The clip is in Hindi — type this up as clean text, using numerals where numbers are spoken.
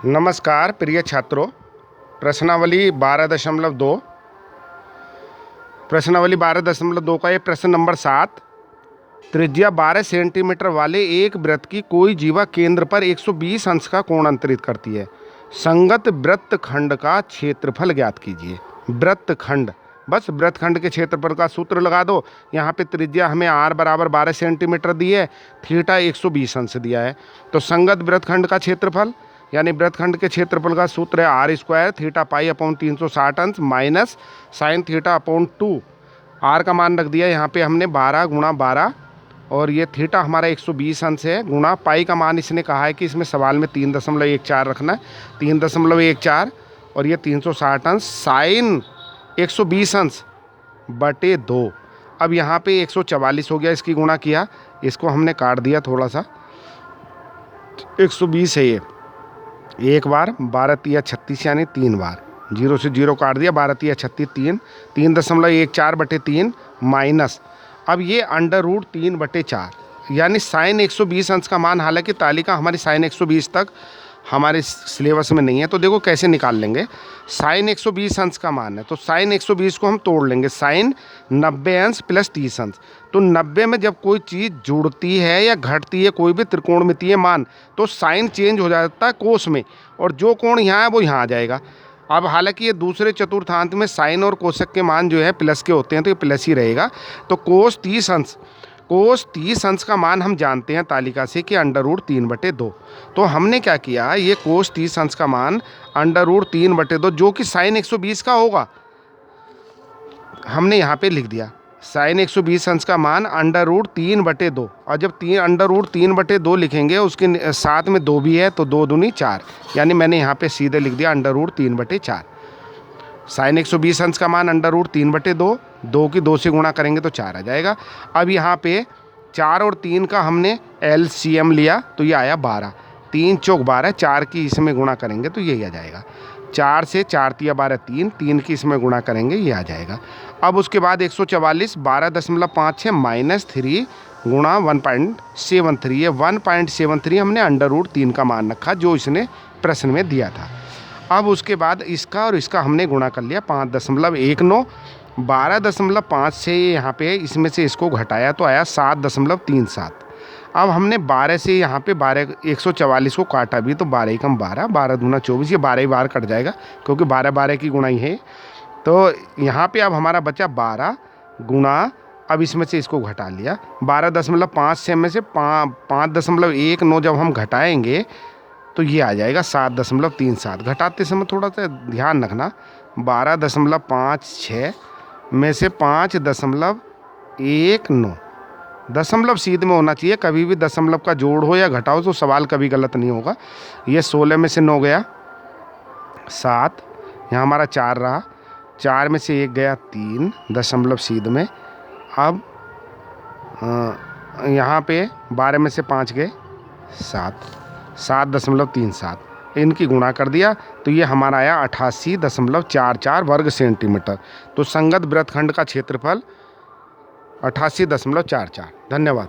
नमस्कार प्रिय छात्रों। प्रश्नावली 12.2 का ये प्रश्न नंबर 7। त्रिज्या 12 सेंटीमीटर वाले एक वृत्त की कोई जीवा केंद्र पर 120 अंश का कोण अंतरित करती है। संगत वृत्तखंड का क्षेत्रफल ज्ञात कीजिए। वृत्तखंड, बस वृत्तखंड के क्षेत्रफल का सूत्र लगा दो। यहाँ पे त्रिज्या हमें r बराबर 12 सेंटीमीटर दी है, थीटा 120 अंश दिया है। तो संगत वृत्तखंड का क्षेत्रफल यानी वृत्तखंड के क्षेत्रफल का सूत्र है r square theta pi upon 360 अंश minus sine theta upon 2। R का मान रख दिया यहाँ पे हमने 12 गुणा 12 और ये थीटा हमारा 120 अंश है गुणा पाई का मान इसने कहा है कि इसमें सवाल में 3.14 रखना है, 3.14 और ये 360 अंश साइन 120 अंश बटे 2। अब यहाँ पे 144 हो गया, इसकी गुणा किया, इसको हमने काट दिया थोड़ा सा। 120 है ये, एक बार 12 तिया 36 यानी 3 बार, 0 से 0 काट दिया, 12 तिया 36 3.14 बटे 3 माइनस, अब ये अंडर रूट 3/4 यानी साइन 120 अंश का मान, हालांकि तालिका हमारी साइन 120 तक हमारे सिलेबस में नहीं है, तो देखो कैसे निकाल लेंगे। साइन 120 अंश का मान है तो साइन 120 को हम तोड़ लेंगे, साइन 90 अंश प्लस 30 अंश। तो 90 में जब कोई चीज़ जुड़ती है या घटती है, कोई भी त्रिकोणमितीय मान, तो साइन चेंज हो जाता है कोस में, और जो कोण यहाँ है वो यहाँ आ जाएगा। अब हालांकि ये दूसरे चतुर्थांत में साइन और कोसक के मान जो है प्लस के होते हैं, तो ये प्लस ही रहेगा। तो कोस 30 अंश का मान हम जानते हैं तालिका से कि अंडर रूट 3/2। तो हमने क्या किया, ये कोस 30 अंश का मान अंडर रूट 3/2 जो कि साइन 120 का होगा, हमने यहाँ पे लिख दिया। साइन 120 अंश का मान अंडर रूट 3/2, और जब अंडर रूट 3/2 लिखेंगे उसके साथ में 2 भी है, तो 2 दूनी 4, यानी मैंने यहाँ पे सीधे लिख दिया अंडर रूट 3/4। साइन 120 अंश का मान अंडर रूट 3/2, 2 की 2 से गुणा करेंगे तो 4 आ जाएगा। अब यहाँ पे 4 और 3 का हमने LCM लिया तो ये आया 12, 3 चौक 12, 4 की इसमें गुणा करेंगे तो यही आ जाएगा। 4 से 4 तिया 12 3 की इसमें गुणा करेंगे ये आ जाएगा। अब उसके बाद 144 12.56 माइनस 3 गुणा 1.73, ये 1.73 हमने अंडर रूट 3 का मान रखा जो इसने प्रश्न में दिया था। अब उसके बाद इसका और इसका हमने गुणा कर लिया 5.19, 12.5 से यहाँ पे इसमें से इसको घटाया तो आया 7.37। अब हमने 12 से यहाँ पे 144 को काटा भी तो 12 एकम 12, 12 दूना 24, ये 12 ही बार कट जाएगा क्योंकि 12 की गुणाई है। तो यहाँ पे अब हमारा बचा 12 गुणा, अब इसमें से इसको घटा लिया 12.5 से में से 5.19 जब हम घटाएंगे तो ये आ जाएगा 7.37। घटाते समय थोड़ा सा ध्यान रखना, 12.56 में से 5.19, दशमलव सीध में होना चाहिए, कभी भी दशमलव का जोड़ हो या घटाओ तो सवाल कभी गलत नहीं होगा। ये 16 में से 9 गया 7, यहाँ हमारा 4 रहा, 4 में से 1 गया 3 दशमलव सीध में। अब यहाँ पे 12 में से 5 गए 7.37, इनकी गुणा कर दिया तो ये हमारा आया 88.44 वर्ग सेंटीमीटर। तो संगत वृत्तखंड का क्षेत्रफल 88.44। धन्यवाद।